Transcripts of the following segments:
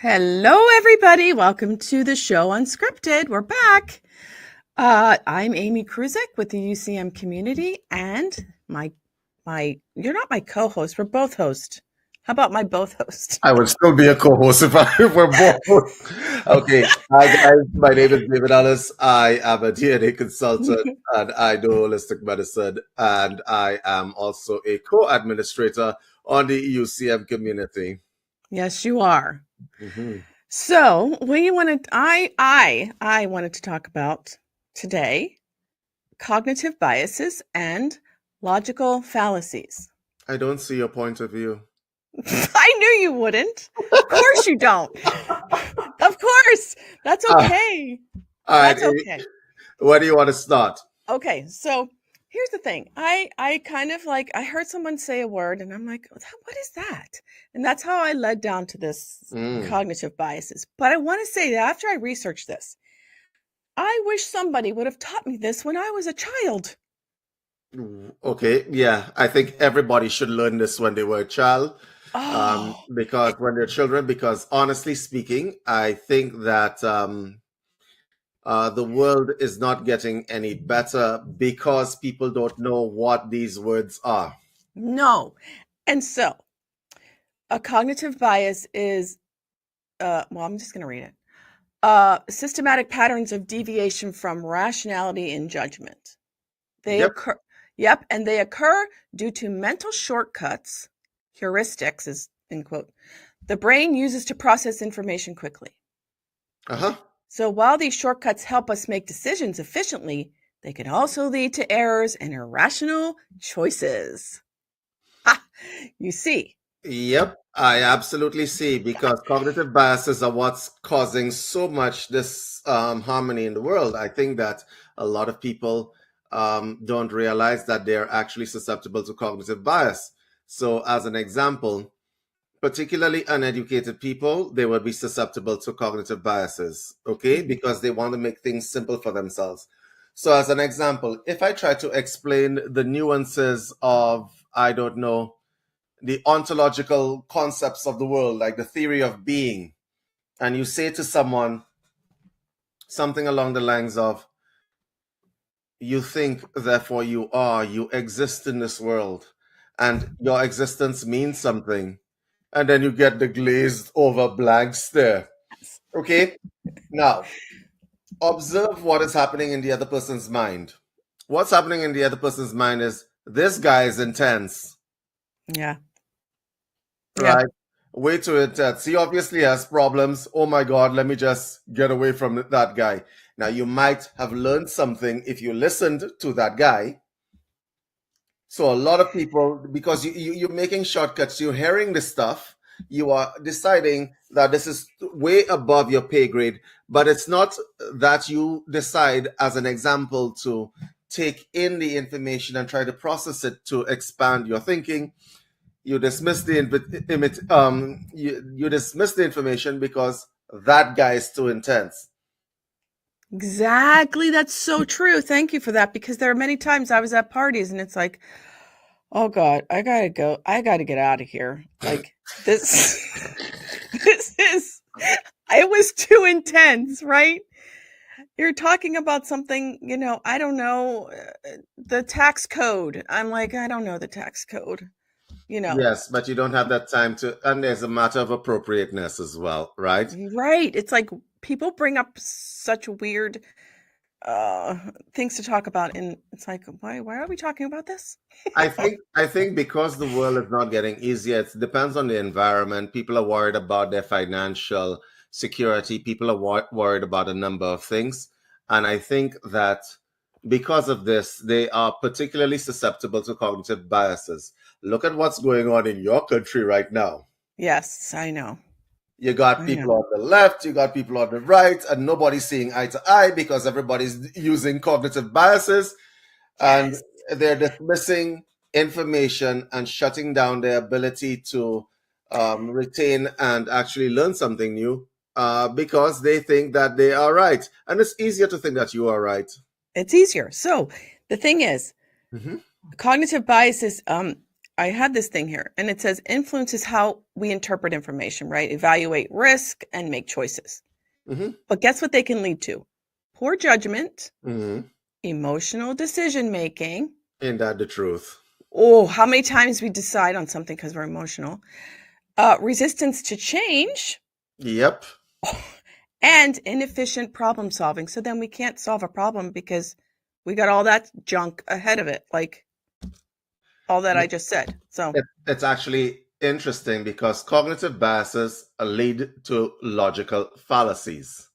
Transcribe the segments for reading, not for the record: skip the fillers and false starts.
Hello, everybody. Welcome to the show Unscripted. We're back. I'm Amy Kruzek with the UCM community, and you're not my co-host. We're both host. How about my both host? I would still be a co-host if I were both. Okay. Hi guys, my name is David Ellis. I am a DNA consultant and I do holistic medicine, and I am also a co-administrator on the UCM community. Yes, you are. Mhm. So we wanted I wanted to talk about today cognitive biases and logical fallacies. I don't see your point of view. I knew you wouldn't. Of course you don't. Of course. That's Ah, okay. all right, That's Amy, okay. where do you want to start? Okay, so here's the thing. I kind of like I heard someone say a word and I'm like, what is that? And that's how I led down to this Mm. cognitive biases. But I want to say that after I researched this, I wish somebody would have taught me this when I was a child. Okay, yeah, I think everybody should learn this when they were a child. Oh, Because when they're children, because honestly speaking, I think that the world is not getting any better because people don't know what these words are. no. And so, a cognitive bias is well, I'm just going to read it. Systematic patterns of deviation from rationality and judgment. They Yep. occur, yep, and they occur due to mental shortcuts, heuristics is in quote, the brain uses to process information quickly. Uh-huh. So while these shortcuts help us make decisions efficiently, they can also lead to errors and irrational choices. Ha! You see. Yep. I absolutely see, because cognitive biases are what's causing so much this harmony in the world. I think that a lot of people don't realize that they're actually susceptible to cognitive bias. So, as an example, particularly uneducated people, they would be susceptible to cognitive biases, okay, Mhm. because they want to make things simple for themselves. So, as an example, if I try to explain the nuances of, I don't know, the ontological concepts of the world, like the theory of being, and you say to someone something along the lines of, you think, therefore you are, you exist in this world, and your existence means something, and then you get the glazed over blank stare. Yes. Okay, now observe what is happening in the other person's mind. What's happening in the other person's mind is, this guy is intense, Yeah. Yeah. right? Way too intense. He obviously has problems. Oh my God, let me just get away from that guy. Now, you might have learned something if you listened to that guy. So, a lot of people, because you're making shortcuts, you're hearing this stuff, you are deciding that this is way above your pay grade, but it's not that you decide, as an example, to take in the information and try to process it to expand your thinking. You dismiss you dismiss the information because that guy is too intense. Exactly. That's so true. Thank you for that, because there are many times I was at parties and it's like, oh God, I gotta go. I gotta get out of here. Like this, this is, it was too intense, right? You're talking about something, I don't know, the tax code. I'm like, I don't know the tax code, you know. Yes, but you don't have that time to, and there's a matter of appropriateness as well, right? Right. It's like people bring up such weird uh things to talk about, and it's like, why are we talking about this? I think because the world is not getting easier, it depends on the environment. People are worried about their financial security. People are worried about a number of things, and I think that because of this, they are particularly susceptible to cognitive biases. Look at what's going on in your country right now. Yes, I know. You got I know. people on the left, you got people on the right, and nobody's seeing eye to eye because everybody's using cognitive biases, and Yes. they're dismissing information and shutting down their ability to retain and actually learn something new, because they think that they are right. And it's easier to think that you are right. It's easier. So the thing is, Hmm. cognitive biases I had this thing here, and it says influence is how we interpret information, right? Evaluate risk and make choices. Mm-hmm. But guess what they can lead to? Poor judgment, Mm-hmm. emotional decision making. Ain't that the truth? Oh, how many times we decide on something because we're emotional? Resistance to change. Yep. And inefficient problem solving. So then we can't solve a problem because we got all that junk ahead of it, like all that I just said. So It's actually interesting because cognitive biases lead to logical fallacies.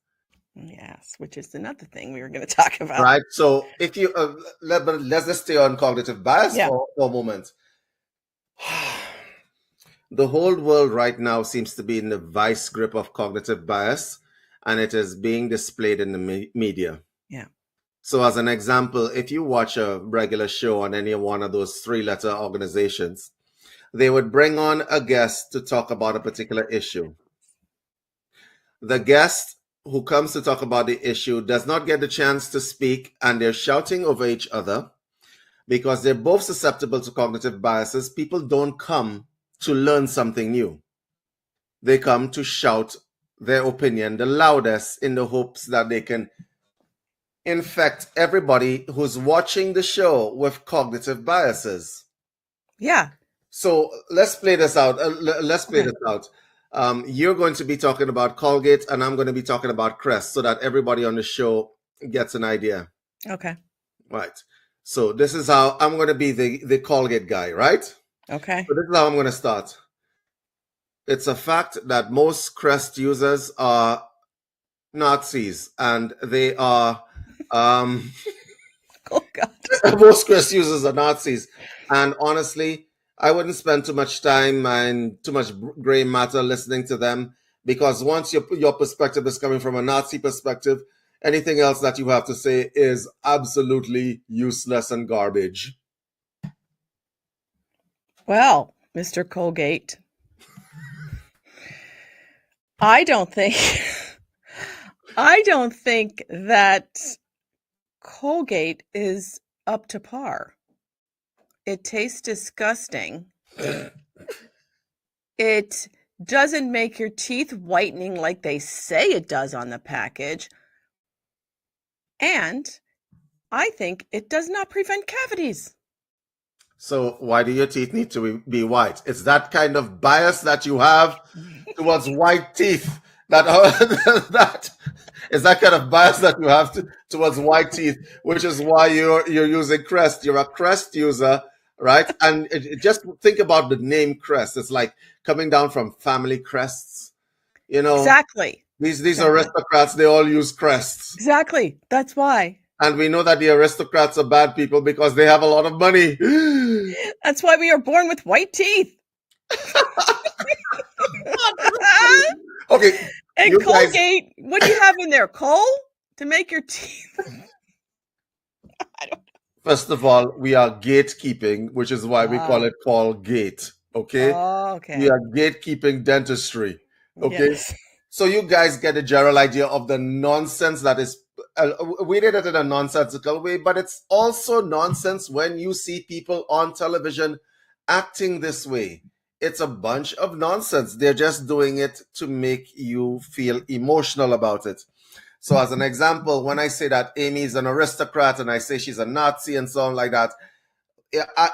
yes, which is another thing we were going to talk about. Right. So if you let's just stay on cognitive bias Yeah. for a moment. The whole world right now seems to be in the vice grip of cognitive bias, and it is being displayed in the media. Yeah. So, as an example, if you watch a regular show on any one of those three-letter organizations, they would bring on a guest to talk about a particular issue. The guest who comes to talk about the issue does not get the chance to speak, and they're shouting over each other because they're both susceptible to cognitive biases. People don't come to learn something new. They come to shout their opinion the loudest in the hopes that they can infect everybody who's watching the show with cognitive biases. Yeah. So let's play this out. You're going to be talking about Colgate, and I'm going to be talking about Crest, so that everybody on the show gets an idea. Okay. Right. So this is how I'm going to be the Colgate guy, right? Okay. So this is how I'm going to start. It's a fact that most Crest users are Nazis, and they are Oh God. most Crest users are Nazis. And honestly, I wouldn't spend too much time and too much gray matter listening to them, because once your perspective is coming from a Nazi perspective, anything else that you have to say is absolutely useless and garbage. Well, Mr. Colgate, I don't think that Colgate is up to par. It tastes disgusting. It doesn't make your teeth whitening like they say it does on the package. And I think it does not prevent cavities. So why do your teeth need to be white? It's that kind of bias that you have towards white teeth that that is that kind of bias that you have towards white teeth, which is why you're using Crest. You're a Crest user, right? And just think about the name Crest. It's like coming down from family crests. You know, Exactly. these aristocrats, they all use crests. Exactly. That's why. And we know that the aristocrats are bad people because they have a lot of money. That's why we are born with white teeth. Okay. And Colgate, what do you have in there? Coal to make your teeth? I don't know. First of all, we are gatekeeping, which is why we call it Colgate. Okay? Oh, okay. We are gatekeeping dentistry. Okay? Yes. So you guys get a general idea of the nonsense that is. We did it in a nonsensical way, but it's also nonsense when you see people on television acting this way. It's a bunch of nonsense. They're just doing it to make you feel emotional about it. So as an example, when I say that Amy is an aristocrat and I say she's a Nazi and so on like that,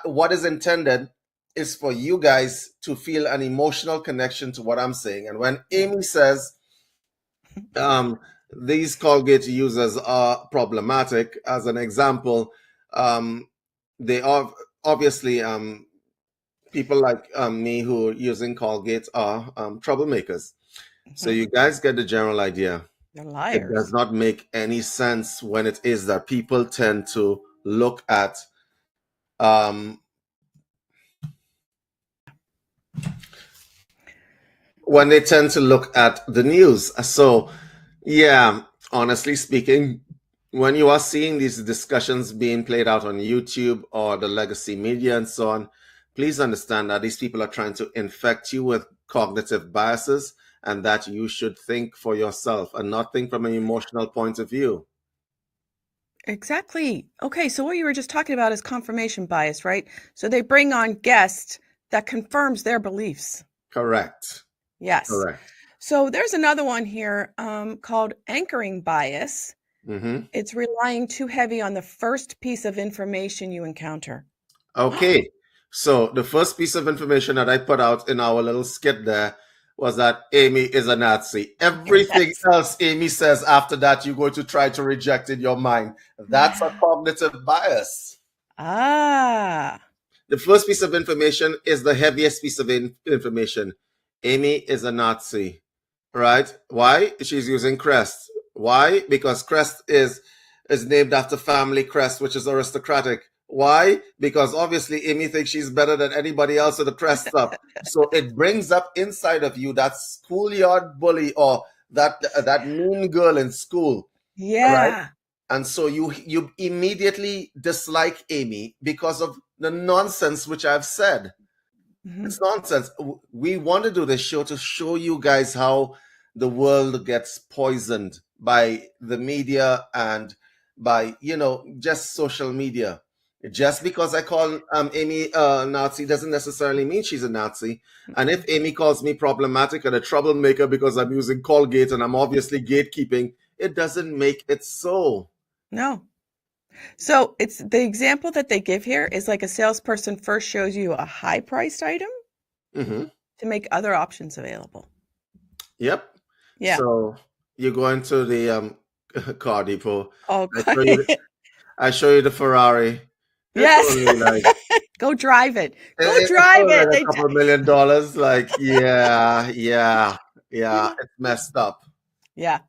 what is intended is for you guys to feel an emotional connection to what I'm saying. And when Amy says these Colgate users are problematic, as an example, they are obviously people like me who are using Colgate are troublemakers. So you guys get the general idea. They're It liars. does not make any sense when it is that people tend to look at when they tend to look at the news. So yeah, honestly speaking, when you are seeing these discussions being played out on YouTube or the legacy media and so on, please understand that these people are trying to infect you with cognitive biases, and that you should think for yourself and not think from an emotional point of view. Exactly. Okay, so what you were just talking about is confirmation bias, right? So they bring on guests that confirms their beliefs. Correct. Yes. Correct. So there's another one here called anchoring bias. Mm-hmm. It's relying too heavy on the first piece of information you encounter. Okay. So the first piece of information that I put out in our little skit there was that Amy is a Nazi. Everything Yes. else Amy says after that, you're going to try to reject in your mind. That's a cognitive bias. Ah. The first piece of information is the heaviest piece of information. Amy is a Nazi, right? Why? She's using crest. Why? Because crest is named after family crest, which is aristocratic. Why? Because obviously Amy thinks she's better than anybody else with the crest up. So it brings up inside of you that schoolyard bully or that mean girl in school, right? Yeah. And so you immediately dislike Amy because of the nonsense which I've said. Mhm. It's nonsense. We want to do this show to show you guys how the world gets poisoned by the media and by, just social media. Just because I call Amy a Nazi doesn't necessarily mean she's a Nazi. And if Amy calls me problematic and a troublemaker because I'm using Colgate and I'm obviously gatekeeping, it doesn't make it so. No. So it's the example that they give here is like a salesperson first shows you a high priced item Mm-hmm. to make other options available. Yep. Yeah. So you go into the car depot. Oh, I show you. I show you the Ferrari. It's yes. only like Go drive it. Go it's drive only like it. a couple of $1 million. Like, yeah, it's messed up. Yeah.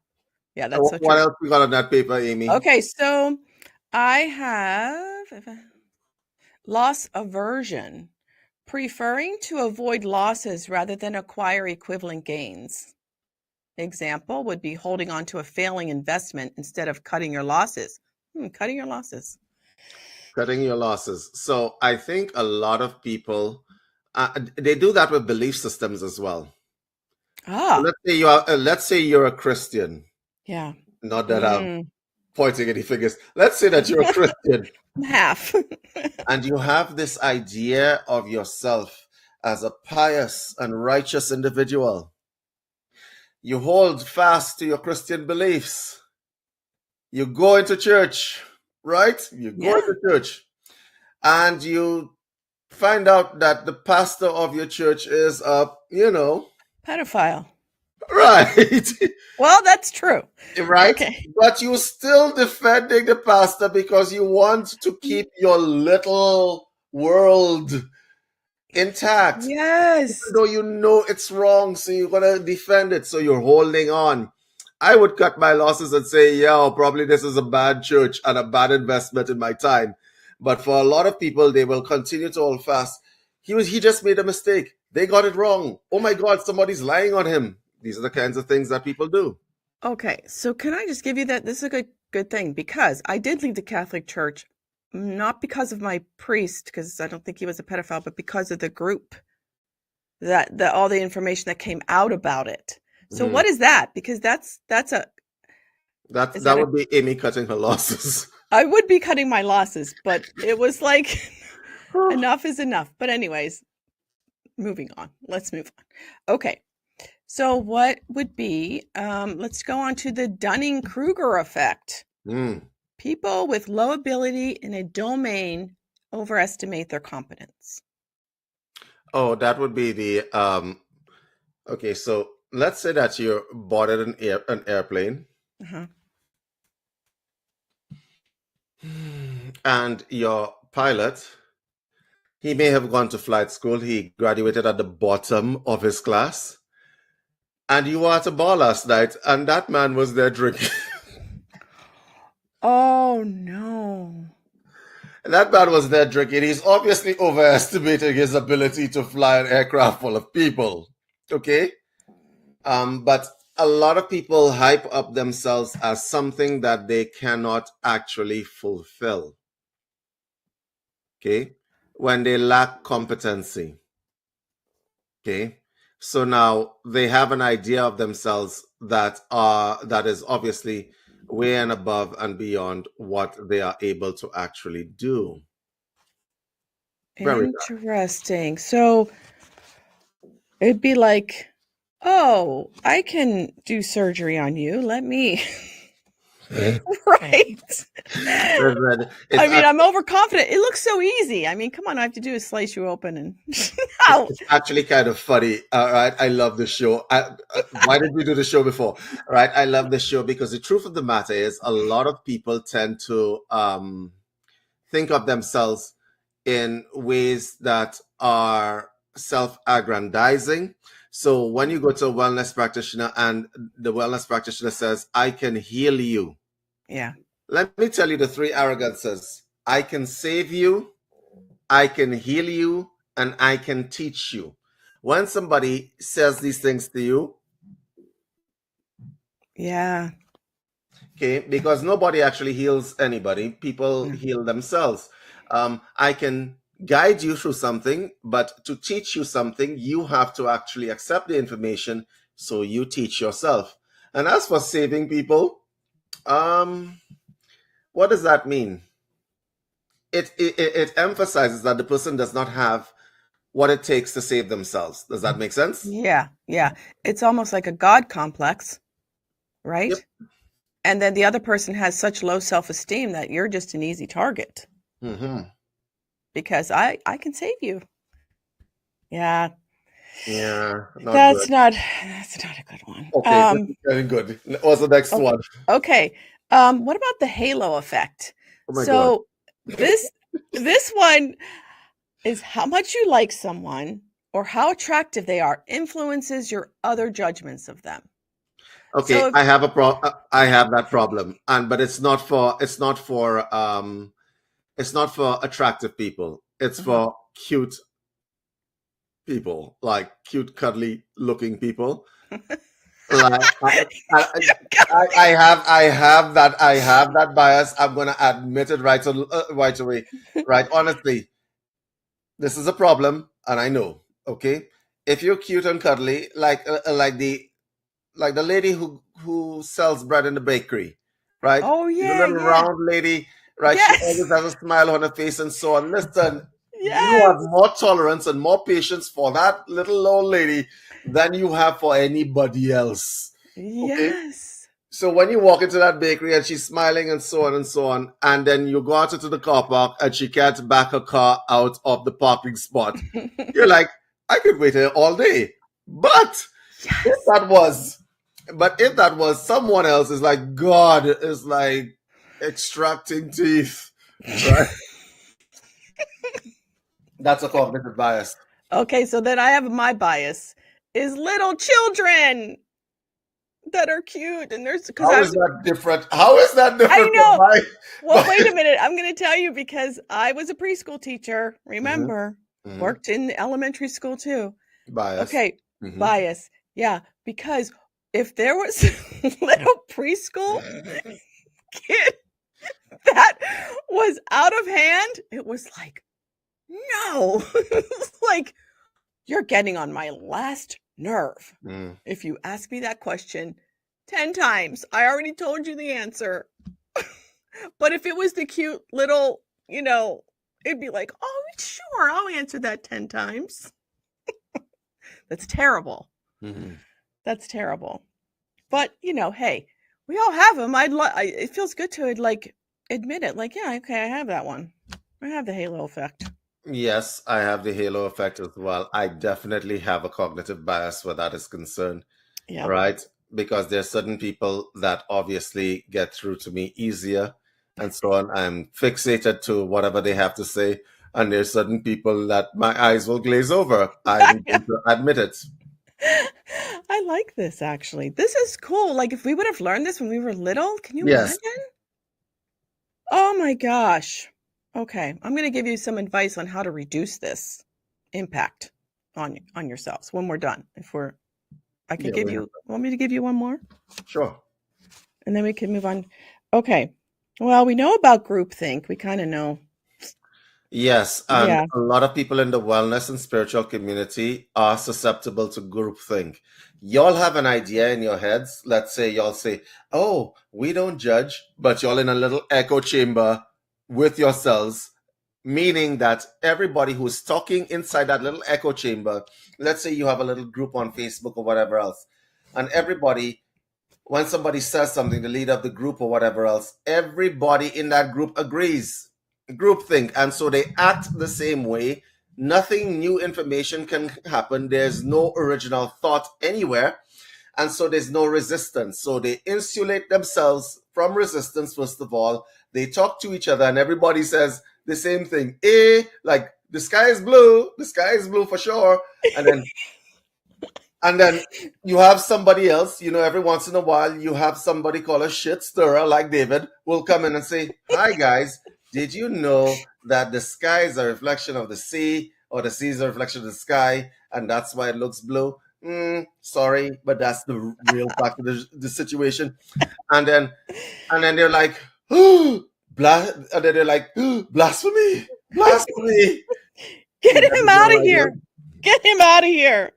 Yeah, that's so What true. else we got on that paper, Amy? Okay, so I have loss aversion, preferring to avoid losses rather than acquire equivalent gains. Example would be holding on to a failing investment instead of cutting your losses. Cutting your losses. Cutting your losses. So I think a lot of people they do that with belief systems as well. Ah, Let's say you're a Christian. yeah. Not that I'm Mm, pointing any fingers. Let's say that you're a Christian. half. And you have this idea of yourself as a pious and righteous individual. You hold fast to your Christian beliefs. You go into church, right? You go Yeah, into church and you find out that the pastor of your church is pedophile. right. Well, that's true. Right? Okay. But you still defending the pastor because you want to keep your little world intact, even Yes. though you know it's wrong, so you're gonna defend it, so you're holding on. I would cut my losses and say, yeah, probably this is a bad church and a bad investment in my time. But for a lot of people, they will continue to hold fast. He just made a mistake. They got it wrong. Oh my God, somebody's lying on him. These are the kinds of things that people do. Okay, so can I just give you that? This is a good thing because I did leave the Catholic Church, not because of my priest, because I don't think he was a pedophile, but because of the group that all the information that came out about it. So Mhm. what is that? Because that's a is That that a would be Amy cutting her losses. I would be cutting my losses, but it was like enough is enough. But anyways, moving on. Let's move on. Okay. So what would be let's go on to the Dunning-Kruger effect. Mm. People with low ability in a domain overestimate their competence. Oh, that would be the okay, so let's say that you're boarded an airplane Uh-huh. and your pilot, he may have gone to flight school, he graduated at the bottom of his class, and you were at a bar last night and that man was there drinking. Oh no. That man was there drinking. He's obviously overestimating his ability to fly an aircraft full of people. Okay? But a lot of people hype up themselves as something that they cannot actually fulfill. Okay? When they lack competency. Okay? So now they have an idea of themselves that is obviously way and above and beyond what they are able to actually do. Very bad. Interesting. So it'd be like, oh, I can do surgery on you. Let me. Right. It's I mean, I'm overconfident. It looks so easy. I mean, come on, all I have to do is slice you open and out. It's actually kind of funny. All right. I love the show. Why did we do the show before? All right. I love the show because the truth of the matter is a lot of people tend to think of themselves in ways that are self-aggrandizing. So when you go to a wellness practitioner and the wellness practitioner says, I can heal you. Yeah. Let me tell you the three arrogances. I can save you, I can heal you, and I can teach you. When somebody says these things to you, Yeah. okay, because nobody actually heals anybody, people heal themselves. I can guide you through something, but to teach you something, you have to actually accept the information, so you teach yourself. And as for saving people, what does that mean? It emphasizes that the person does not have what it takes to save themselves. Does that make sense? Yeah. Yeah. It's almost like a God complex, right? Yep. And then the other person has such low self-esteem that you're just an easy target. Mm-hmm. Because I can save you. Yeah. Yeah, That's not a good one. Okay, this is very good. What's the next one? Okay. What about the halo effect? Oh my God. So this one is how much you like someone or how attractive they are influences your other judgments of them. Okay, So I have I have that problem, but it's not for attractive people. It's for cute people, like cute, cuddly looking people. Like I have that bias. I'm gonna admit it right away. Right, honestly, this is a problem, and I know. Okay, if you're cute and cuddly, like the lady who sells bread in the bakery, right? Oh The yeah, little yeah. round lady, right? She Yes. always has a smile on her face and so on. Listen, you have Yes. more tolerance and more patience for that little old lady than you have for anybody else. Okay? Yes. So when you walk into that bakery and she's smiling and so on, and then you go out into the car park and she can't back her car out of the parking spot, you're like, I could wait here all day. But if that was someone else, is like God is like extracting teeth, right? That's a cognitive bias. Okay, so then I have my bias is little children that are cute and there's because How is that different? How is that different? I know. From my, Well, wait a minute. I'm going to tell you because I was a preschool teacher. Remember, Mhm. worked in elementary school too. Bias. Okay, bias. Yeah, because if there was a little preschool kid that was out of hand, it was like, no, like you're getting on my last nerve. If you ask me that question 10 times, I already told you the answer. But if it was the cute little, it'd be like, oh, sure, I'll answer that 10 times. That's terrible. That's terrible. But, hey, we all have them. It feels good to admit it. Like, yeah, okay, I have that one. I have the halo effect. Yes, I have the halo effect as well. I definitely have a cognitive bias where that is concerned. Yeah. Right? Because there's certain people that obviously get through to me easier and so on. I'm fixated to whatever they have to say. And there's certain people that my eyes will glaze over. I'm going to admit it. I like this, actually. This is cool. Like, if we would have learned this when we were little, can you Yes. imagine? Oh, my gosh. Okay, I'm going to give you some advice on how to reduce this impact on yourselves when we're done. I could give you, want me to give you one more? Sure. And then we can move on. Okay. Well, we know about groupthink. We kind of know. Yes, and Yeah. a lot of people in the wellness and spiritual community are susceptible to groupthink. Y'all have an idea in your heads. Let's say y'all say, "Oh, we don't judge," but y'all in a little echo chamber with yourselves, meaning that everybody who's talking inside that little echo chamber, let's say you have a little group on Facebook or whatever else, and everybody, when somebody says something, the leader of the group or whatever else, everybody in that group agrees. Groupthink. And so they act the same way. Nothing new information can happen. There's no original thought anywhere. And so there's no resistance. So they insulate themselves from resistance, first of all. They talk to each other, and everybody says the same thing. Like the sky is blue for sure. And then and then you have somebody else, every once in a while, you have somebody called a shit stirrer like David will come in and say, "Hi, guys, did you know that the sky is a reflection of the sea or the sea is a reflection of the sky and that's why it looks blue?" Sorry, but that's the real fact of the situation. And then they're like, and then they're like, blasphemy, blasphemy. Get You get him the out of general idea? here. Get him out of here.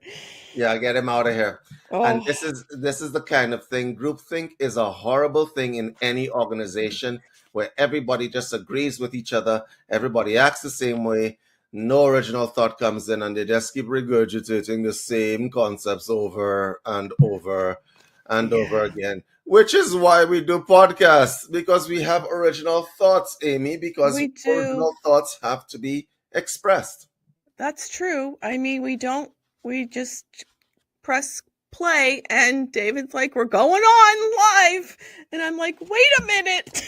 Yeah, get him out of here. And Oh, this is the kind of thing. Groupthink is a horrible thing in any organization where everybody just agrees with each other, everybody acts the same way, no original thought comes in, and they just keep regurgitating the same concepts over and over and over yeah. again. Which is why we do podcasts, because we have original thoughts, Amy, because We do. original thoughts have to be expressed. That's true. I mean, we just press play and David's like, "We're going on live." And I'm like, "Wait a minute."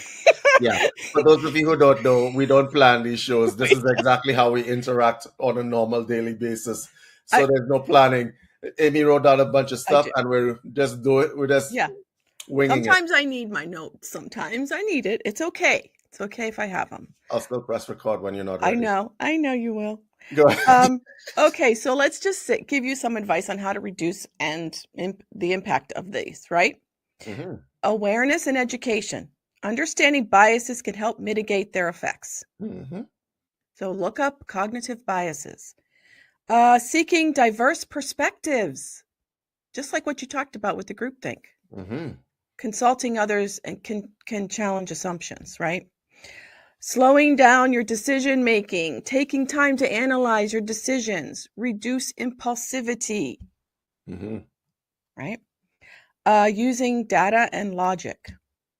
Yeah. For those of you who don't know, we don't plan these shows. This We is exactly how we interact on a normal daily basis. I So there's no planning. Amy wrote down a bunch of I stuff do. and we're just do it. We're just Yeah. winging it. Sometimes I need my notes. Sometimes I need it. It's okay. It's okay if I have them. I'll still press record when you're not I ready. know. I know you will. Go ahead. Okay, so let's just give you some advice on how to reduce the impact of these, right? Hmm. Awareness and education. Understanding biases can help mitigate their effects. Hmm. So look up cognitive biases. Seeking diverse perspectives, just like what you talked about with the groupthink. Hmm. Consulting others and can challenge assumptions, right? Slowing down your decision making, taking time to analyze your decisions, reduce impulsivity, Hmm. right? Using data and logic,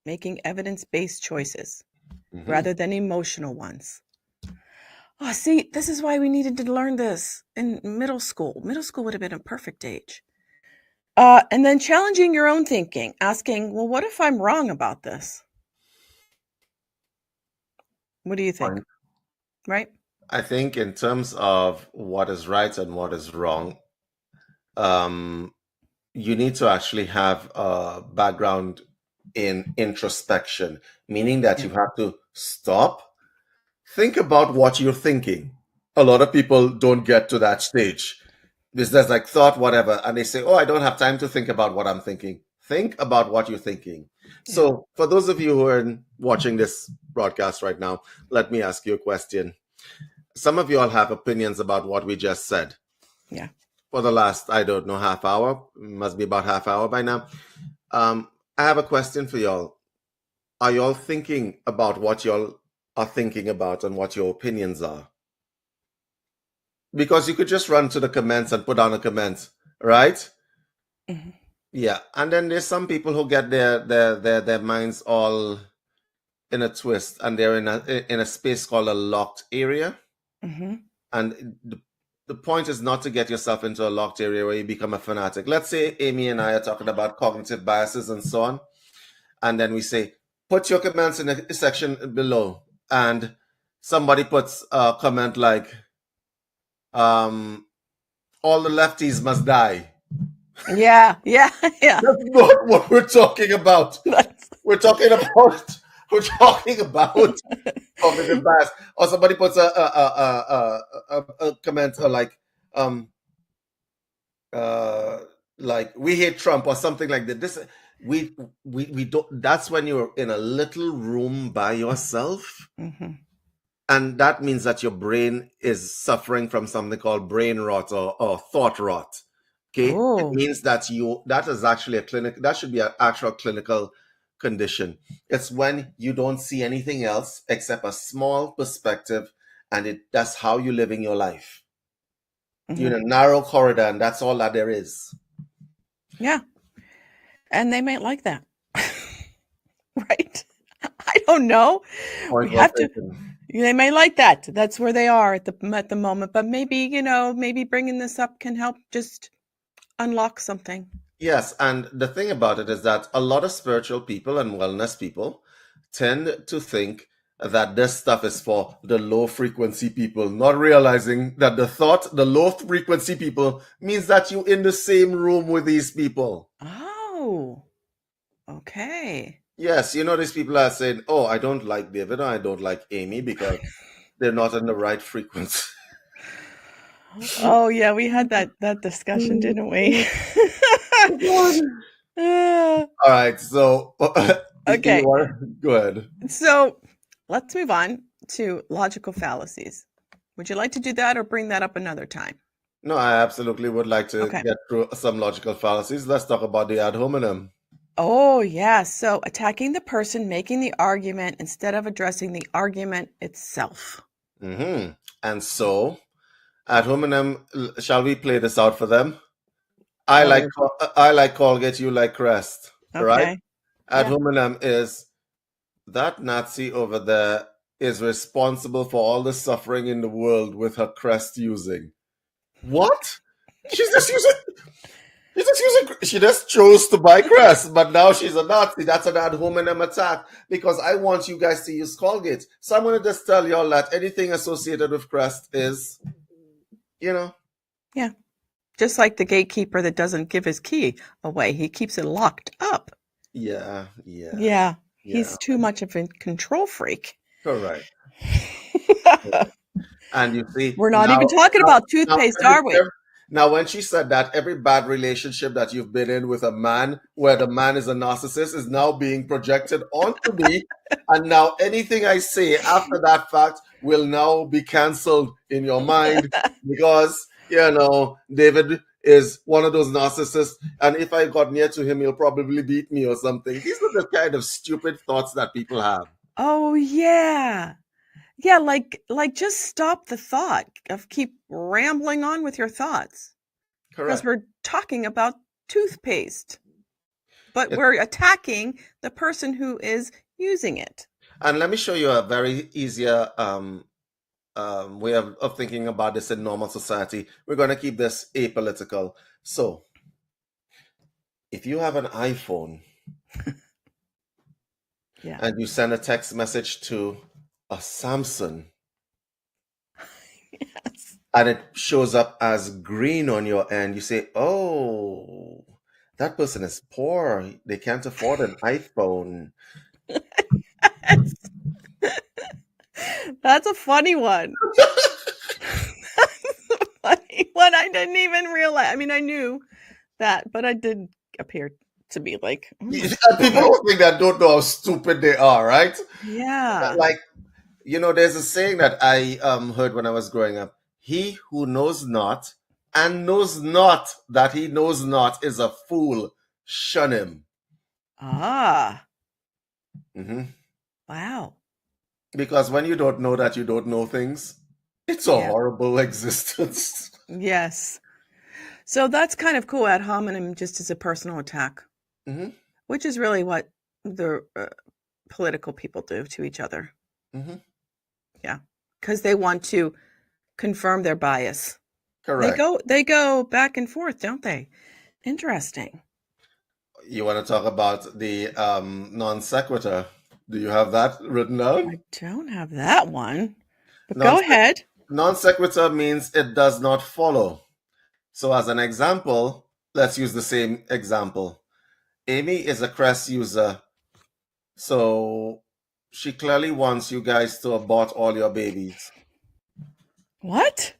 making evidence based choices Hmm. rather than emotional ones. Oh, see, this is why we needed to learn this in middle school. Middle school would have been a perfect age. And then challenging your own thinking, asking, well, what if I'm wrong about this? What do you think? Fine. Right? I think in terms of what is right and what is wrong, um, you need to actually have a background in introspection, meaning that Yeah. you have to stop, think about what you're thinking. A lot of people don't get to that stage. There's like thought, whatever, and they say, "Oh, I don't have time to think about what I'm thinking." Think about what you're thinking. Yeah. So, for those of you who are watching this broadcast right now, let me ask you a question. Some of you all have opinions about what we just said. Yeah. For the last, I don't know, half hour, must be about half hour by now. I have a question for y'all. Are y'all thinking about what y'all are thinking about and what your opinions are? Because you could just run to the comments and put down a comment, right? Hmm. Yeah. And then there's some people who get their minds all in a twist and they're in a space called a locked area. Hmm. And the point is not to get yourself into a locked area where you become a fanatic. Let's say Amy and I are talking about cognitive biases and so on. And then we say, put your comments in the section below. And somebody puts a comment like, um, all the lefties must die. Yeah. Yeah. Yeah. That's not what we're talking about. That's We're talking about we're talking about cognitive bias. Or somebody puts a comment um uh like we hate Trump or something like that. This we don't. That's when you're in a little room by yourself hmm And that means that your brain is suffering from something called brain rot or thought rot. Okay, it Oh. means that that is actually that should be an actual clinical condition. It's when you don't see anything else except a small perspective, and that's how you're living your life. You're in a narrow corridor, and that's all that there is. Yeah. And they might like that. Right? I don't know. We have to. They may like that. That's where they are at the moment. But maybe, maybe bringing this up can help just unlock something. Yes, and the thing about it is that a lot of spiritual people and wellness people tend to think that this stuff is for the low frequency people, not realizing that the low frequency people means that you're in the same room with these people. Oh, okay. Yes, these people are saying, oh, I don't like David or I don't like Amy because they're not in the right frequency. Oh, yeah, we had that discussion, didn't we? All right, so okay. Go ahead. So let's move on to logical fallacies. Would you like to do that or bring that up another time? No, I absolutely would like to get through some logical fallacies. Let's talk about the ad hominem. Oh, yeah. So attacking the person making the argument instead of addressing the argument itself. Mm-hmm. And so, ad hominem, shall we play this out for them? I like Colgate, you like Crest. Okay. Right? Ad hominem is that Nazi over there is responsible for all the suffering in the world with her Crest using. What? She's just using. She just chose to buy Crest, but now she's a Nazi. That's an ad hominem attack because I want you guys to use Colgate. So I'm going to just tell y'all that anything associated with Crest is, Yeah. Just like the gatekeeper that doesn't give his key away. He keeps it locked up. Yeah. He's too much of a control freak. Correct. And you see, we're not even talking about toothpaste, are we? Now, when she said that, every bad relationship that you've been in with a man where the man is a narcissist is now being projected onto me. And now anything I say after that fact will now be canceled in your mind because, David is one of those narcissists. And if I got near to him, he'll probably beat me or something. These are the kind of stupid thoughts that people have. Oh, yeah. Yeah, like just stop the thought of keep rambling on with your thoughts. Correct. Because we're talking about toothpaste, but we're attacking the person who is using it. And let me show you a very easier way of thinking about this in normal society. We're going to keep this apolitical. So, if you have an iPhone and you send a text message to a Samsung, yes, and it shows up as green on your end, you say, oh, that person is poor. They can't afford an iPhone. yes. That's a funny one. That's a funny one. I didn't even realize. I mean, I knew that, but I did appear to be like, people who think that don't know how stupid they are, right? Yeah. Like, there's a saying that I heard when I was growing up. He who knows not and knows not that he knows not is a fool. Shun him. Ah. Mm-hmm. Wow. Because when you don't know that you don't know things, it's a horrible existence. Yes. So that's kind of cool. Ad hominem just as a personal attack, which is really what the political people do to each other. Mm-hmm. Yeah, because they want to confirm their bias. Correct. They go back and forth, don't they? Interesting. You want to talk about the non sequitur? Do you have that written down? I don't have that one, but go ahead. Non sequitur means it does not follow. So as an example, let's use the same example. Amy is a Crest user, so she clearly wants you guys to abort all your babies. What?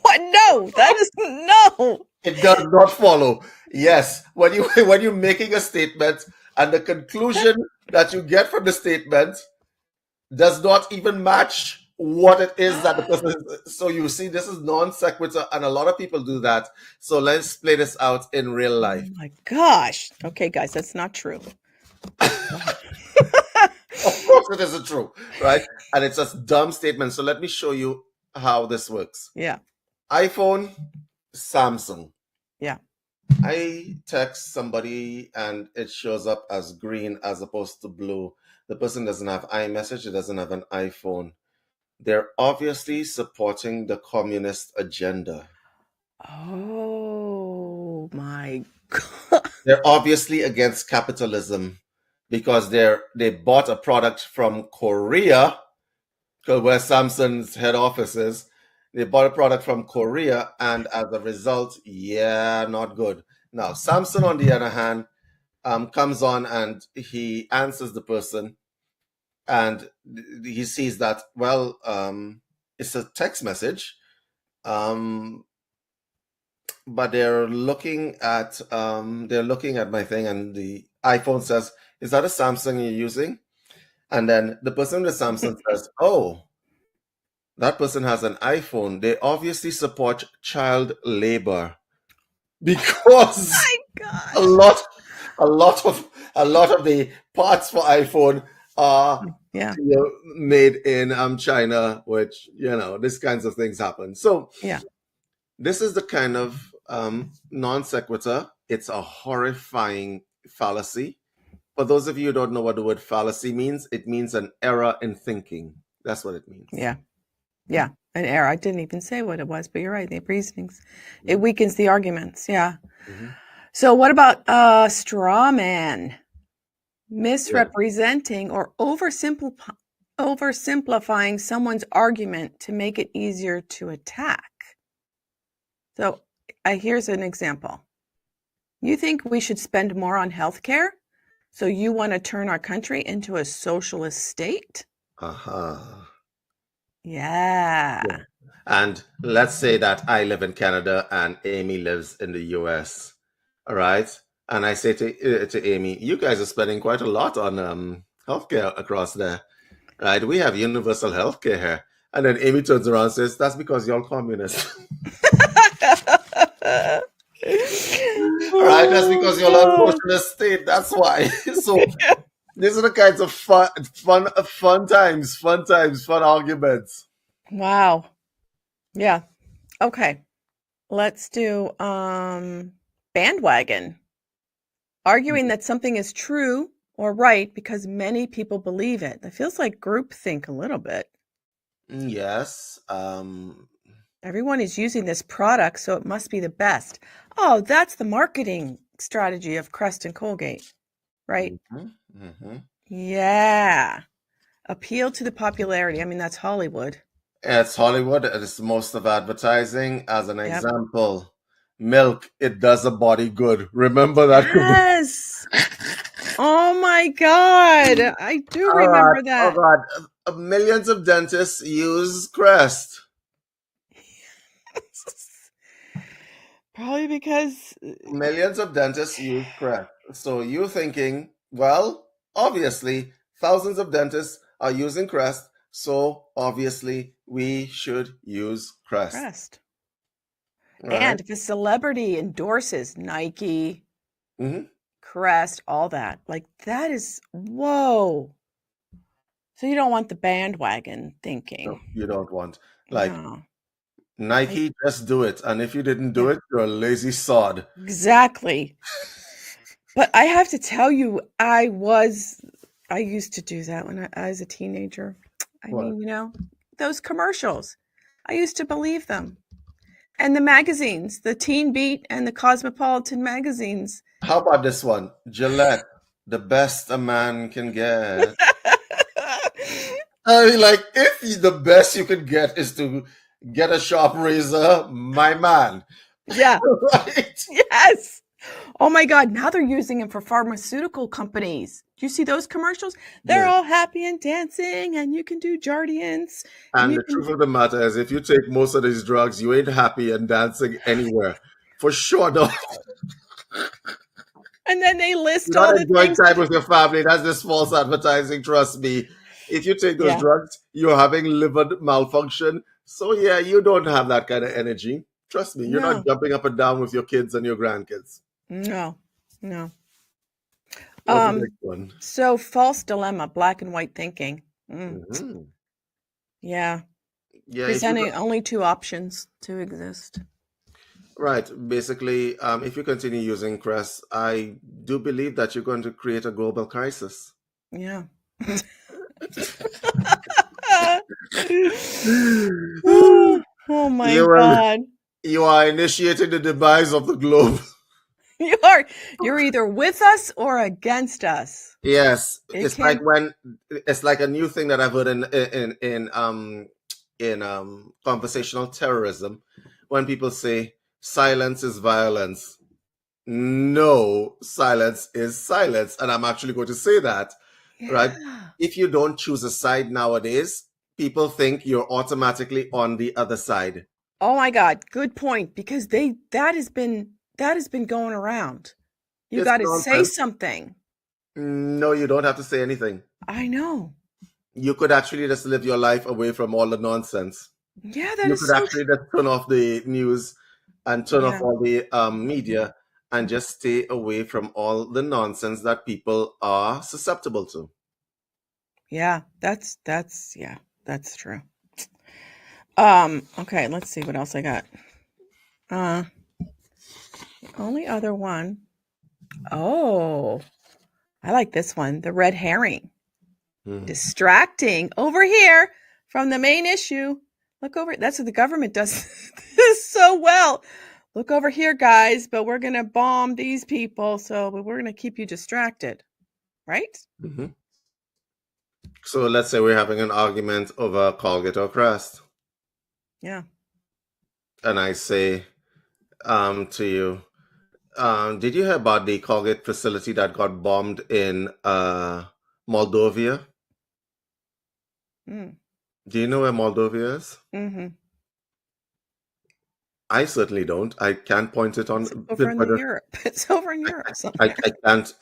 What? No, that is no. It does not follow. Yes, when you're making a statement and the conclusion that you get from the statement does not even match what it is that the person is. So you see, this is non sequitur, and a lot of people do that. So let's play this out in real Oh life. my gosh. Okay, guys, that's not true. Of course, it isn't true, right? And it's a dumb statement. So let me show you how this works. Yeah. iPhone, Samsung. Yeah. I text somebody and it shows up as green as opposed to blue. The person doesn't have iMessage, it doesn't have an iPhone. They're obviously supporting the communist agenda. Oh my god. They're obviously against capitalism because they bought a product from Korea, where Samsung's head office is. They bought a product from Korea, and as a result, yeah, not good. Now, Samsung, on the other hand, comes on and he answers the person, and he sees that, well, it's a text message, but they're looking at my thing, and the iPhone says, "Is that a Samsung you're using?" And then the person with Samsung says, "Oh, that person has an iPhone. They obviously support child labor because My a gosh. lot, a lot of the parts for iPhone are Yeah. made in China, which these kinds of things happen. So Yeah. this is the kind of non sequitur. It's a horrifying fallacy. For those of you who don't know what the word fallacy means, it means an error in thinking. That's what it means. Yeah. Yeah. An error. I didn't even say what it was, but you're right. The reasonings. It weakens the arguments. Yeah. Mm-hmm. So what about straw man? Misrepresenting or oversimplifying someone's argument to make it easier to attack. So here's an example. You think we should spend more on healthcare? So you want to turn our country into a socialist state? Uh-huh. Yeah. And let's say that I live in Canada and Amy lives in the US. All right. And I say to Amy, you guys are spending quite a lot on healthcare across there. Right? We have universal healthcare here. And then Amy turns around and says, that's because you're communist. Right? That's because you're a socialist state. That's why. So these are the kinds of fun arguments. Wow. Yeah. Okay. Let's do bandwagon. Arguing that something is true or right because many people believe it. It feels like groupthink a little bit. Yes. Everyone is using this product, so it must be the best. Oh, that's the marketing strategy of Crest and Colgate, right? Mm-hmm. Mm-hmm. Yeah. Appeal to the popularity. I mean, that's Hollywood. It's Hollywood. It's most of advertising. As an example, milk, it does a body good. Remember that? Yes. Oh my God. I do remember that. Oh God. Millions of dentists use Crest. Probably because millions of dentists use Crest. So you're thinking, well, obviously, thousands of dentists are using Crest. So obviously, we should use Crest. Right. And if a celebrity endorses Nike, Crest, all that, like that is, whoa. So you don't want the bandwagon thinking. No, you don't want. Nike, just do it. And if you didn't do it, you're a lazy sod. Exactly. But I have to tell you, I used to do that when I was a teenager. I mean, those commercials, I used to believe them. And the magazines, the Teen Beat and the Cosmopolitan magazines. How about this one? Gillette, the best a man can get. I mean, like, if the best you can get is to get a sharp razor, my man. Yeah. Right? Yes. Oh my God. Now they're using them for pharmaceutical companies. Do you see those commercials? They're all happy and dancing, and you can do Jardians. And the truth of the matter is, if you take most of these drugs, you ain't happy and dancing anywhere. For sure, though. And then they list You're all not the enjoying things. time with your family. That's just false advertising, trust me. If you take those Yeah. drugs, you're having liver malfunction. So yeah, you don't have that kind of energy. Trust me, you're not No. jumping up and down with your kids and your grandkids. No. No. What's the next one? So false dilemma, black and white thinking. Hmm. Yeah. Yeah, if you Presenting only two options to exist. right, basically, if you continue using Crest, I do believe that you're going to create a global crisis. Yeah. you Oh my are God. you are initiating the demise of the globe. You're either with us or against us. Yes, It can it's like a new thing that I've heard in conversational terrorism when people say silence is violence. No, silence is silence, and I'm actually going to say that, right? Yeah. If you don't choose a side nowadays, people think you're automatically on the other side. Oh my God, good point because that has been going around. You It's got to say nonsense. something. No, you don't have to say anything. I know. You could actually just live your life away from all the nonsense. Yeah, that You is could so actually just turn off the news and turn off Yeah. all the media and just stay away from all the nonsense that people are susceptible to. Yeah, that's true. Okay, let's see what else I got. The only other one. Oh, I like this one. The red herring. Mhm. Distracting over here from the main issue. Look over. That's what the government does this so well. Look over here, guys, but we're going to bomb these people, so we're going to keep you distracted. Right? Mhm. So let's say we're having an argument over Colgate or Crest, Yeah. and I say to you, did you hear about the Colgate facility that got bombed in Moldova? Mm. Do you know where Moldova is? Mm-hmm. I certainly don't. I can't point it It's on. over in the Europe. It's over in Europe somewhere.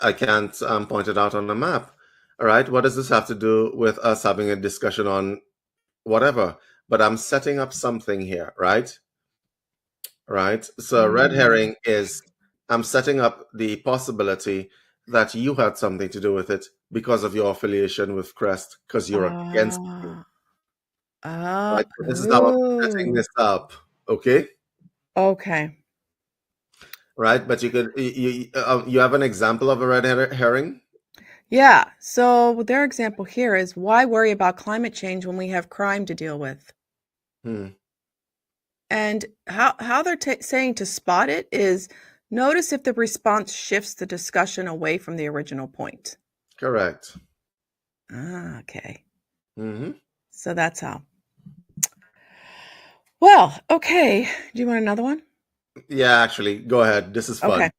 I can't point it out on the map. All right. What does this have to do with us having a discussion on whatever? But I'm setting up something here, right? Right. So red Mm. herring is I'm setting up the possibility that you had something to do with it because of your affiliation with Crest, because you're against me. Ah. Right. Ah. So this is how I'm setting Ooh. this up. Okay. Okay. Right. But you have an example of a red herring. Yeah. So their example here is why worry about climate change when we have crime to deal with? Hmm. And how they're saying to spot it is notice if the response shifts the discussion away from the original point. Correct. Ah, okay. Hmm. So that's how. Well, okay. Do you want another one? Yeah, actually, go ahead. This is fun.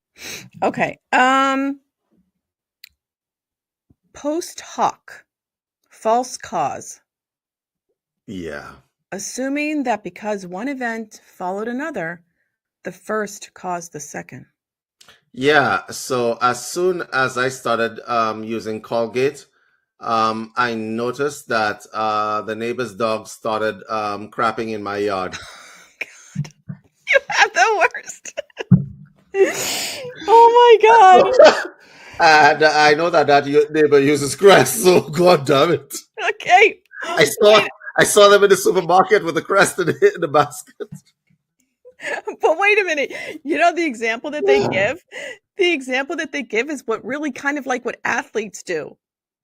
Okay. Okay. Post hoc, false cause. Yeah. Assuming that because one event followed another, the first caused the second. Yeah. So as soon as I started using Colgate, I noticed that the neighbor's dog started crapping in my yard. God, you have the worst. Oh my God. And I know that neighbor uses Crest, so god damn it. Okay. I saw Wait, I saw them in the supermarket with the Crest in the basket. but wait a minute. You know the example that they give? The example that they give is what really kind of like what athletes do.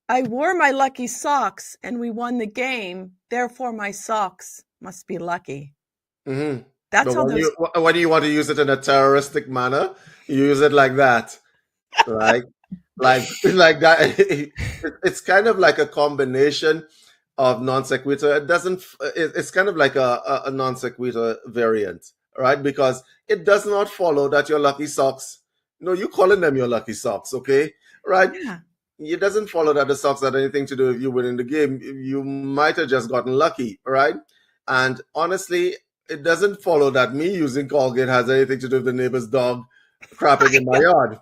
I wore my lucky socks and we won the game. Therefore, my socks must be lucky. Hmm. That's But how those. when you want to use it in a terroristic manner, you use it like that, right? Like that. It's kind of like a combination of non sequitur. It doesn't. It's kind of like a non sequitur variant, right? Because it does not follow that your lucky socks. No, you calling them your lucky socks, okay? Right? Yeah. It doesn't follow that the socks had anything to do with you winning the game. You might have just gotten lucky, right? And honestly, it doesn't follow that me using Colgate has anything to do with the neighbor's dog crapping in my yard.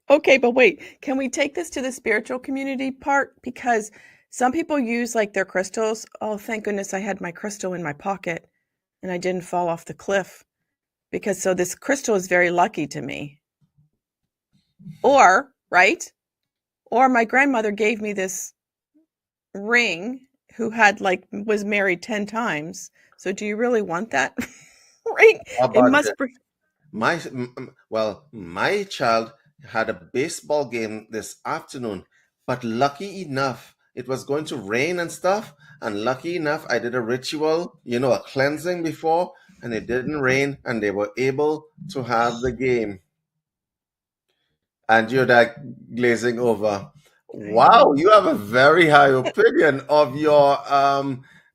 Okay, but wait, can we take this to the spiritual community part? Because Some people use like their crystals. Oh, thank goodness I had my crystal in my pocket and I didn't fall off the cliff, because so this crystal is very lucky to me. Or, right? Or my grandmother gave me this ring, who had like was married 10 times. So do you really want that ring? How It about must this? bring. My child had a baseball game this afternoon, but lucky enough, it was going to rain and stuff. And lucky enough, I did a ritual, a cleansing before, and it didn't rain, and they were able to have the game. And you're like glazing over. I know. Wow, you have a very high opinion of your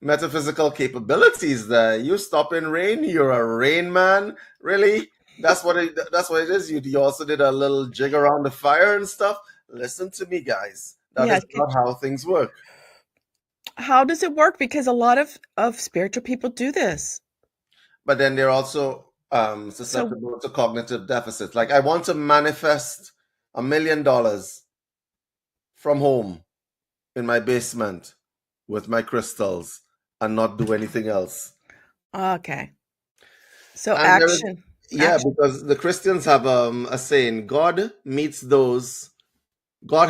metaphysical capabilities there. You stop in rain, you're a rain man. Really? That's what it is. You also did a little jig around the fire and stuff. Listen to me, guys. That Yeah. is not how things work. How does it work? Because a lot of spiritual people do this. But then they're also So, susceptible to cognitive deficits. Like I want to manifest $1 million from home in my basement with my crystals and not do anything else. okay. So And there is, action. yeah, Action. because the Christians have a saying: God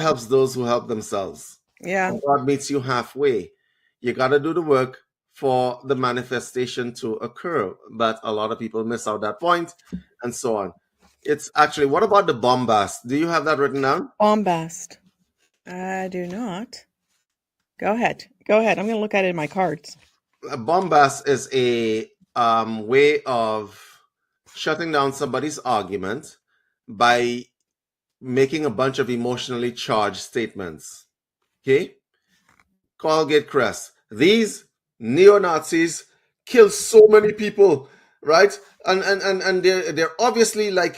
helps those who help themselves. Yeah. And God meets you halfway. You got to do the work for the manifestation to occur, but a lot of people miss out that point, and so on. It's actually, what about the bombast? Do you have that written down? Bombast. I do not. Go ahead. Go ahead. I'm going to look at it in my cards. A bombast is a way of shutting down somebody's argument by making a bunch of emotionally charged statements. Okay? Colgate Crest. These neo-Nazis kill so many people, right? And they're obviously like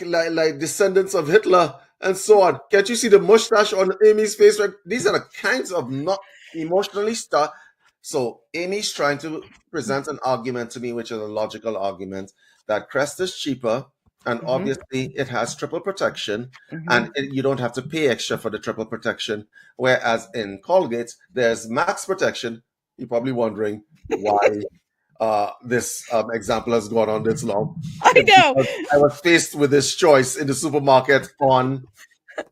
descendants of Hitler and so on. Can't you see the mustache on Amy's face? Right? These are the kinds of not emotionally stuck. So Amy's trying to present an argument to me, which is a logical argument, that Crest is cheaper, and Mhm. obviously it has triple protection, and Mhm. you don't have to pay extra for the triple protection. Whereas in Colgate, there's max protection. You're probably wondering why this example has gone on this long. I It's know. because I was faced with this choice in the supermarket on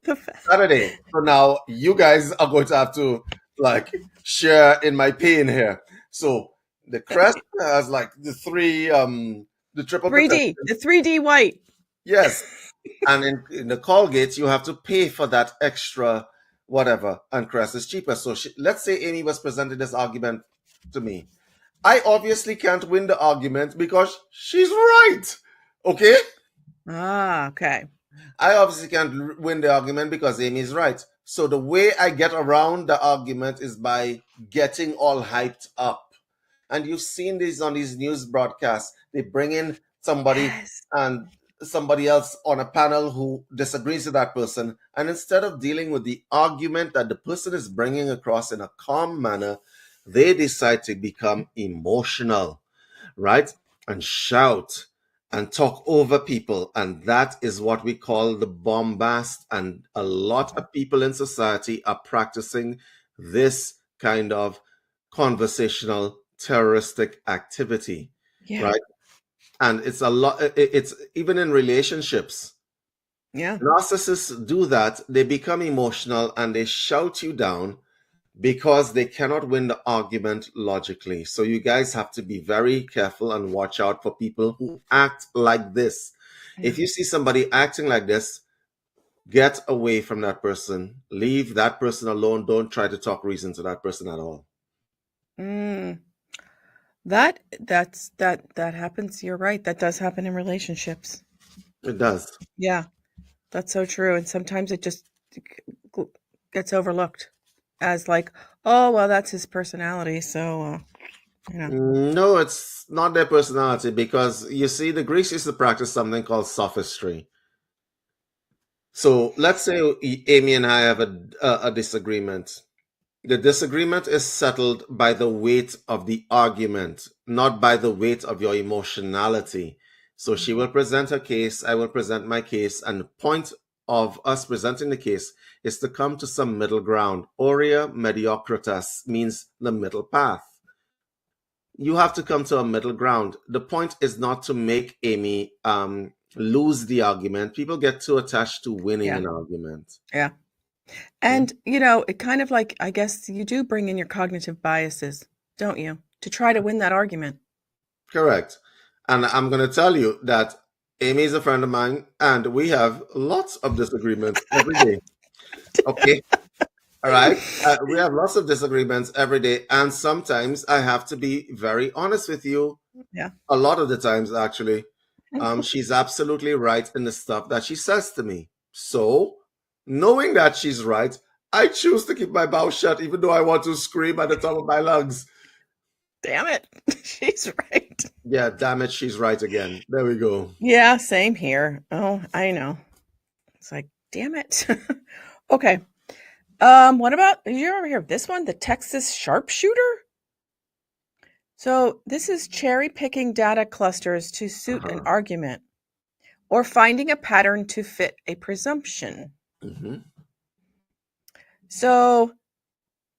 The Saturday. So now you guys are going to have to like share in my pain here. So the Crest has like the triple 3D. protection. The 3D white. Yes. And in the Colgate, you have to pay for that extra whatever, and Crest is cheaper. So let's say Amy was presenting this argument to me. I obviously can't win the argument because she's right. Okay? Ah, okay. I obviously can't win the argument because Amy's right. So the way I get around the argument is by getting all hyped up. And you've seen this on these news broadcasts. They bring in somebody Yes. and somebody else on a panel who disagrees with that person. And instead of dealing with the argument that the person is bringing across in a calm manner, they decide to become emotional, right? And shout and talk over people. And that is what we call the bombast. And a lot of people in society are practicing this kind of conversational terroristic activity, Yeah. right? And it's a lot, it's even in relationships. Yeah. Narcissists do that. They become emotional and they shout you down because they cannot win the argument logically. So you guys have to be very careful and watch out for people who act like this. If you see somebody acting like this, get away from that person. Leave that person alone. Don't try to talk reason to that person at all. Mm. That happens. You're right. That does happen in relationships. It does. Yeah, that's so true. And sometimes it just gets overlooked as like, oh, well, that's his personality. So, No, it's not their personality because you see, the Greeks used to practice something called sophistry. So let's say Amy and I have a disagreement. The disagreement is settled by the weight of the argument, not by the weight of your emotionality. So she will present her case, I will present my case, and the point of us presenting the case is to come to some middle ground. Aurea mediocritas means the middle path. You have to come to a middle ground. The point is not to make Amy lose the argument. People get too attached to winning an argument. Yeah. And, it kind of like, I guess you do bring in your cognitive biases, don't you? To try to win that argument. Correct. And I'm going to tell you that Amy is a friend of mine, and we have lots of disagreements every day. Okay. All right. We have lots of disagreements every day. And sometimes I have to be very honest with you. Yeah. A lot of the times, actually, she's absolutely right in the stuff that she says to me. So, knowing that she's right, I choose to keep my mouth shut, even though I want to scream at the top of my lungs. Damn it. She's right. Yeah, damn it, she's right again. There we go. Yeah, same here. Oh, I know. It's like, damn it. Okay. What about, did you ever hear of this one? The Texas sharpshooter? So this is cherry picking data clusters to suit an argument or finding a pattern to fit a presumption. So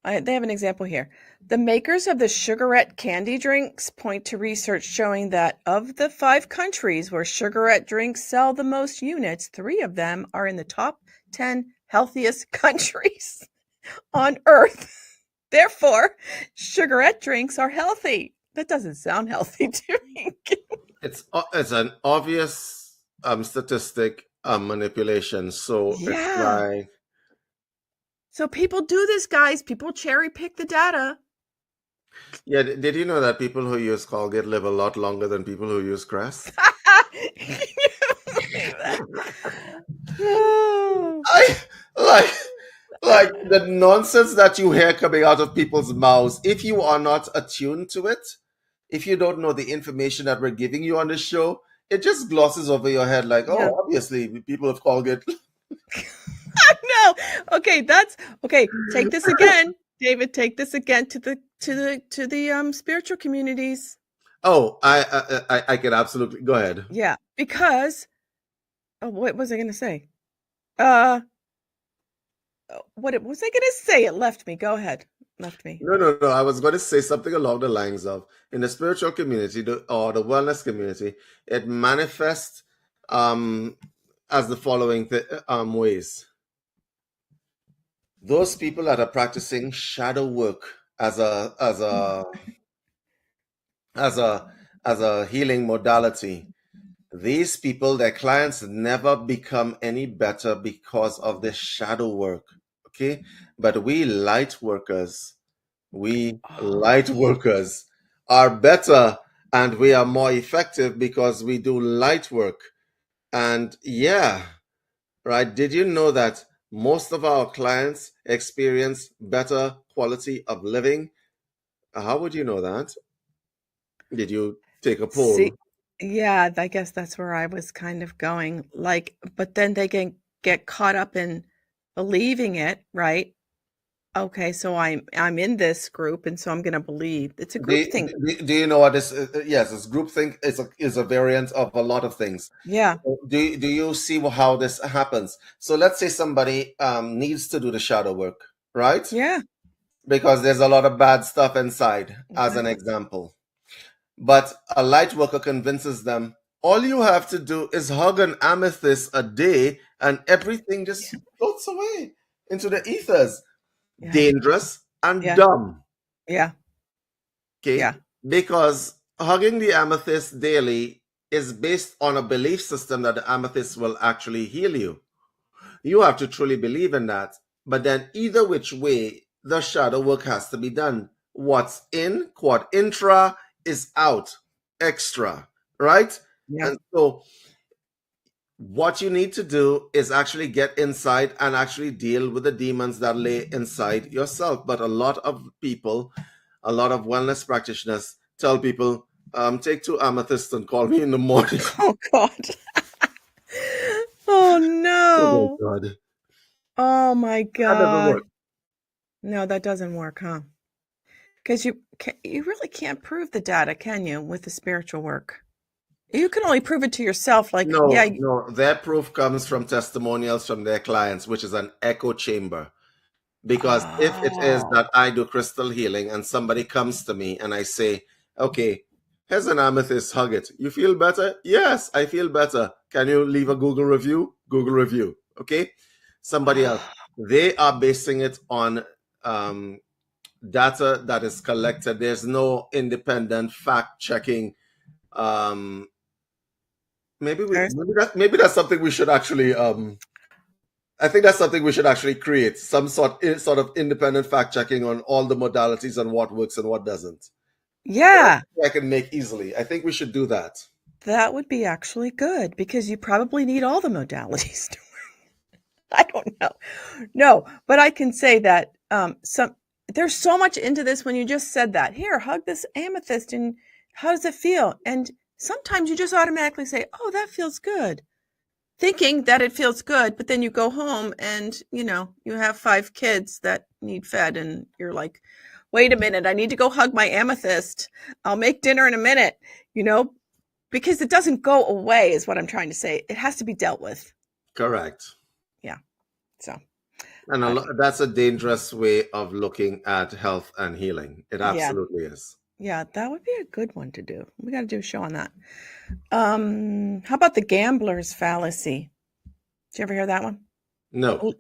they have an example here. The makers of the sugarette candy drinks point to research showing that of the 5 countries where sugarette drinks sell the most units, 3 of them are in the top 10 healthiest countries on Earth. Therefore, sugarette drinks are healthy. That doesn't sound healthy to me. It's an obvious statistic manipulation. So Yeah. it's like, so people do this, guys. People cherry pick the data. yeah. Did you know that people who use Colgate live a lot longer than people who use Crest? Can you believe that? Oh. Like the nonsense that you hear coming out of people's mouths. If you are not attuned to it, if you don't know the information that we're giving you on this show, it just glosses over your head like, Yeah. oh, obviously people have Colgate. No. Okay, okay. Take this again, David. Take this again to the spiritual communities. Oh, I can absolutely go ahead. Yeah, because what was I going to say? What was I going to say? It left me. Go ahead. Left me. No. I was going to say something along the lines of, in the spiritual community or the wellness community, it manifests as the following ways. Those people that are practicing shadow work as a healing modality, these people, their clients never become any better because of this shadow work. Okay, but we light workers are better, and we are more effective because we do light work. And yeah, right, did you know that most of our clients experience better quality of living? How would you know that? Did you take a poll? See, yeah, I guess that's where I was kind of going. Like, but then they can get caught up in believing it, right? Okay, so I'm in this group, and so I'm going to believe. It's a group thing. Do you know what this? Yes, it's groupthink is a variant of a lot of things. Yeah. Do you see how this happens? So let's say somebody needs to do the shadow work, right? Yeah. Because there's a lot of bad stuff inside, as an example. But a light worker convinces them, all you have to do is hug an amethyst a day, and everything just floats away into the ethers. Yeah. Dangerous and dumb. Yeah. Okay. Yeah. Because hugging the amethyst daily is based on a belief system that the amethyst will actually heal you. You have to truly believe in that. But then either which way, the shadow work has to be done. What's in, quad intra, is out, extra, right? Yeah. And so what you need to do is actually get inside and actually deal with the demons that lay inside yourself. But a lot of people, a lot of wellness practitioners tell people, take 2 amethysts and call me in the morning. Oh, God. Oh, no. Oh, my God. Oh, my God. That doesn't work. No, that doesn't work, huh? Because you really can't prove the data, can you, with the spiritual work? You can only prove it to yourself. Like, yeah, No, their proof comes from testimonials from their clients, which is an echo chamber. Because if it is oh, that I do crystal healing and somebody comes to me and I say, okay, here's an amethyst, hug it. You feel better? Yes, I feel better. Can you leave a Google review? Google review. Okay. Somebody else. They are basing it on data that is collected. There's no independent fact checking. Maybe that's something we should actually I think that's something we should actually create, some sort of independent fact checking on all the modalities and what works and what doesn't. yeah, I can make easily. I think we should do that. that would be actually good because you probably need all the modalities to work. I don't know. No, but I can say that there's so much into this when you just said that. Here, hug this amethyst and how does it feel? And sometimes you just automatically say, "Oh, that feels good." Thinking that it feels good, but then you go home and, you have 5 kids that need fed and you're like, "Wait a minute, I need to go hug my amethyst. I'll make dinner in a minute," because it doesn't go away is what I'm trying to say. It has to be dealt with. Correct. Yeah. So, And that's a dangerous way of looking at health and healing. It yeah. absolutely is. Yeah, that would be a good one to do. We got to do a show on that. How about the gambler's fallacy? Did you ever hear that one? No.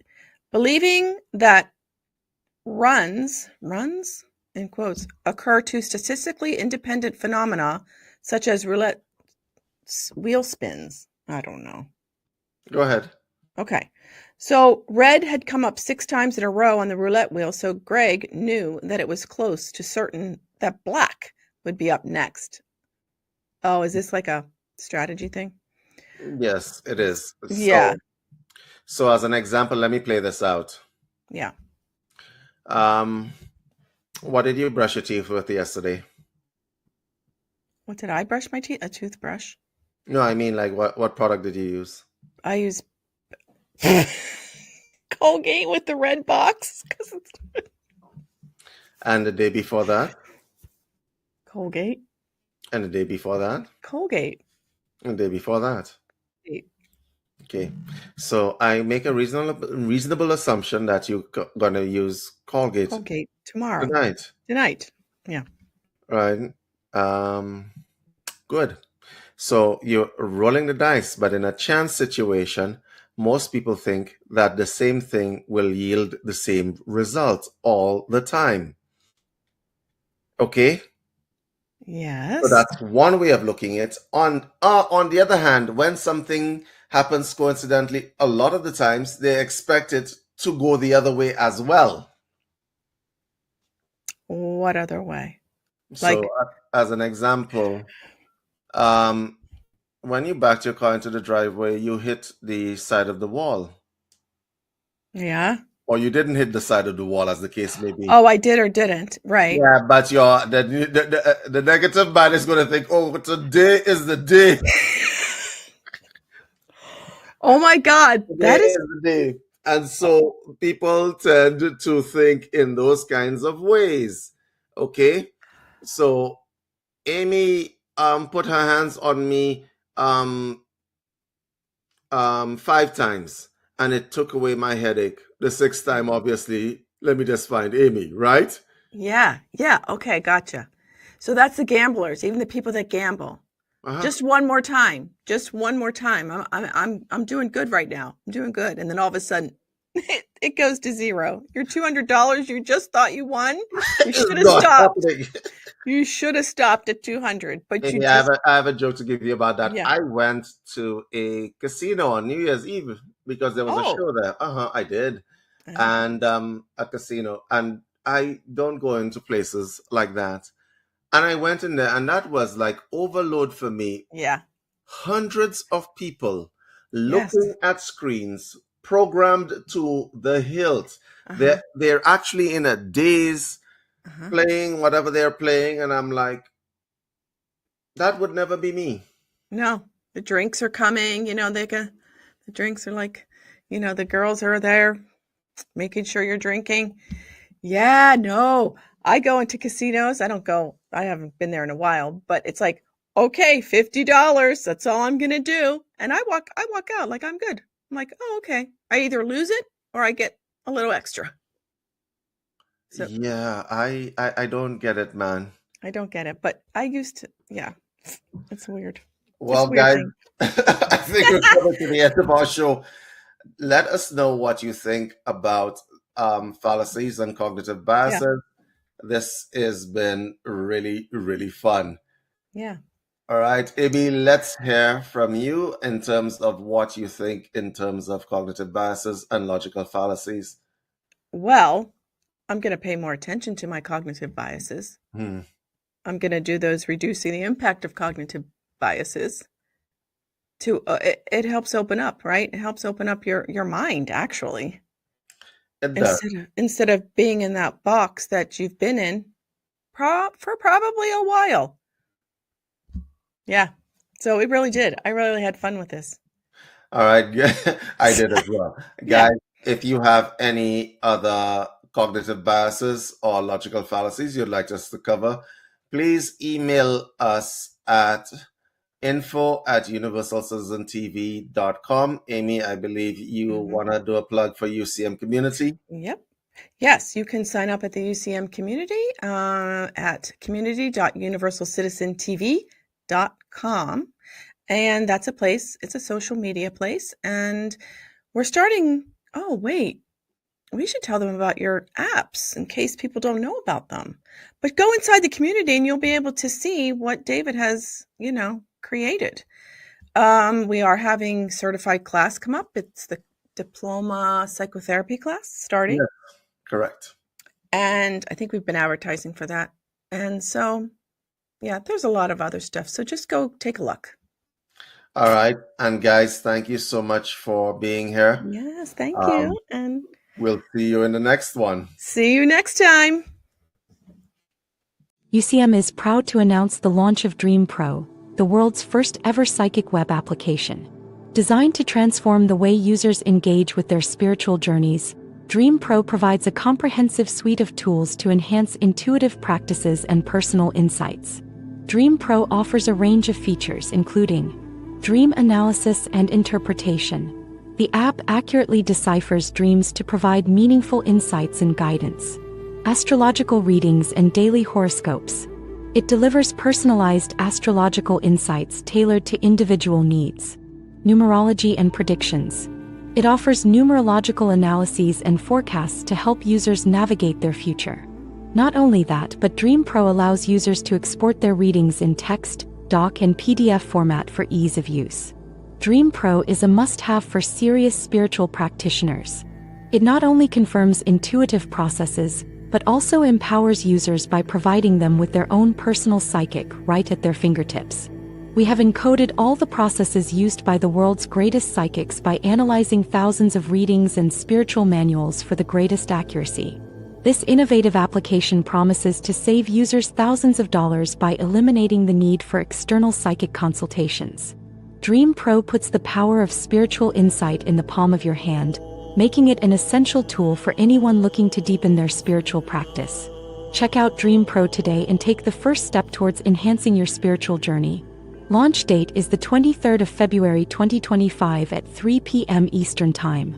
Believing that runs in quotes occur to statistically independent phenomena such as roulette wheel spins. I don't know. Go ahead. Okay. So red had come up 6 times in a row on the roulette wheel, so Greg knew that it was close to certain that black would be up next. Oh, is this like a strategy thing? Yes, it is. Yeah. So as an example, let me play this out. Yeah. What did you brush your teeth with yesterday? What did I brush my teeth? A toothbrush. No, I mean, like, what product did you use? I use Colgate with the red box. And the day before that? Colgate. And the day before that? Colgate. And the day before that? Okay. So I make a reasonable assumption that you're going to use Colgate tomorrow. Tonight. Yeah. Right. Good. So you're rolling the dice, but in a chance situation, most people think that the same thing will yield the same result all the time. Okay? Yes. So that's one way of looking at it. On the other hand, when something happens coincidentally, a lot of the times they expect it to go the other way as well. What other way? So, as an example, when you backed your car into the driveway, you hit the side of the wall. Yeah. Or you didn't hit the side of the wall, as the case may be. Oh, I did or didn't. Right. Yeah, but the negative mind is going to think, oh, today is the day. Oh my God. That is the day. And so people tend to think in those kinds of ways. Okay. So Amy put her hands on me 5 times and it took away my headache. The 6th time, obviously, let me just find Amy, right? Yeah. Okay, gotcha. So that's the gamblers, even the people that gamble. Just one more time. I'm doing good right now. I'm doing good. And then all of a sudden it goes to zero. Your $200 you just thought you won. You should have stopped. You should have stopped at 200. But I have a joke to give you about that. Yeah. I went to a casino on New Year's Eve because there was a show there. I did. And a casino. And I don't go into places like that. And I went in there and that was like overload for me. Yeah. Hundreds of people looking at screens programmed to the hilt. They're actually in a daze playing whatever they're playing. And I'm like, that would never be me. No, the drinks are coming. The drinks are like, the girls are there making sure you're drinking. Yeah, no. I go into casinos. I haven't been there in a while, but it's like okay, $50. That's all I'm gonna do. And I walk out like I'm good. I'm like, oh, okay. I either lose it or I get a little extra. So Yeah, I don't get it, man. I don't get it, but I used to. Yeah, it's weird. It's Well, a weird guys, thing. I think we're coming to the end of our show. Let us know what you think about fallacies and cognitive Yeah, biases. This has been really, really fun. yeah. All right, Amy, let's hear from you in terms of what you think in terms of cognitive biases and logical fallacies. Well, I'm gonna pay more attention to my cognitive biases. Hmm. I'm gonna do those reducing the impact of cognitive biases. To it helps open up, right? It helps open up your mind actually. It does. Instead of being in that box that you've been in for probably a while. Yeah. So it really did. I really had fun with this. All right, I did as well. Yeah. Guys, if you have any other cognitive biases or logical fallacies you'd like us to cover, please email us at info@universalcitizentv.com. Amy, I believe you want to do a plug for UCM community. Yep. Yes, you can sign up at the UCM community at community.universalcitizentv.com. And that's a place, it's a social media place. And we're starting, oh, wait, we should tell them about your apps in case people don't know about them. But go inside the community and you'll be able to see what David has, created. We are having certified class come up. It's the diploma psychotherapy class starting. Yes, correct. And I think we've been advertising for that. And so, yeah, there's a lot of other stuff. So just go take a look. All right. And guys, thank you so much for being here. Yes, thank you. And we'll see you in the next one. See you next time. UCM is proud to announce the launch of Dream Pro, the world's first ever psychic web application. Designed to transform the way users engage with their spiritual journeys, Dream Pro provides a comprehensive suite of tools to enhance intuitive practices and personal insights. Dream Pro offers a range of features including dream analysis and interpretation. The app accurately deciphers dreams to provide meaningful insights and guidance. Astrological readings and daily horoscopes. It delivers personalized astrological insights tailored to individual needs. Numerology and predictions. It offers numerological analyses and forecasts to help users navigate their future. Not only that, but Dream Pro allows users to export their readings in text, doc, and PDF format for ease of use. Dream Pro is a must-have for serious spiritual practitioners. It not only confirms intuitive processes, but also empowers users by providing them with their own personal psychic right at their fingertips. We have encoded all the processes used by the world's greatest psychics by analyzing thousands of readings and spiritual manuals for the greatest accuracy. This innovative application promises to save users thousands of dollars by eliminating the need for external psychic consultations. Dream Pro puts the power of spiritual insight in the palm of your hand, making it an essential tool for anyone looking to deepen their spiritual practice. Check out Dream Pro today and take the first step towards enhancing your spiritual journey. Launch date is the 23rd of February 2025 at 3 p.m. Eastern Time.